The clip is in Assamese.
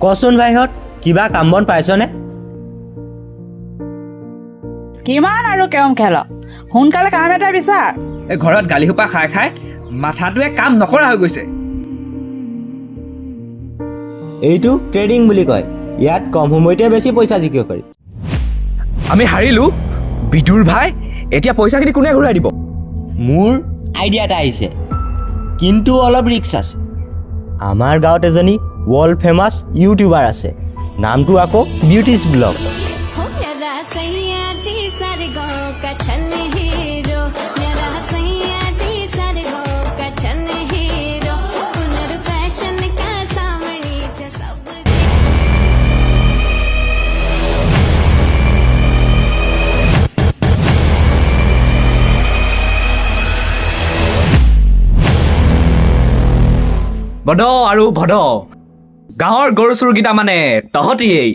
কচোন ভাইহঁত কিবা কাম বন পাইছনে? কিমান আৰু কেওঁ খেল সোনকালে কাম এটা বিচাৰ। এই ঘৰত গালি সোপা খাই খাই মাথাটোৱে কাম নকৰা হৈ গৈছে। এইটো ট্ৰেডিং বুলি কয়। ইয়াত কম সময়তে বেছি পইচা জিকিব পাৰি। আমি হাৰিলো বিদুৰ ভাই, এতিয়া পইচাখিনি কোনে ঘূৰাই দিব? মোৰ আইডিয়া এটা আহিছে, কিন্তু অলপ ৰিস্ক আছে। আমাৰ গাঁৱত এজনী ৱৰ্ল্ড ফেমাছ ইউটিউবাৰ আছে, নামটো আকৌ বিউটিছ ব্লগ। हो मेरा सैया जी सारे गाँव का छन हीरो, मेरा सैया जी सारे गाँव का छन हीरो, हुनर फैशन का सामने छ सब। বদ আৰু ভদ, গাঁৱৰ গৰু চোৰকেইটা মানে তহঁতিয়েই।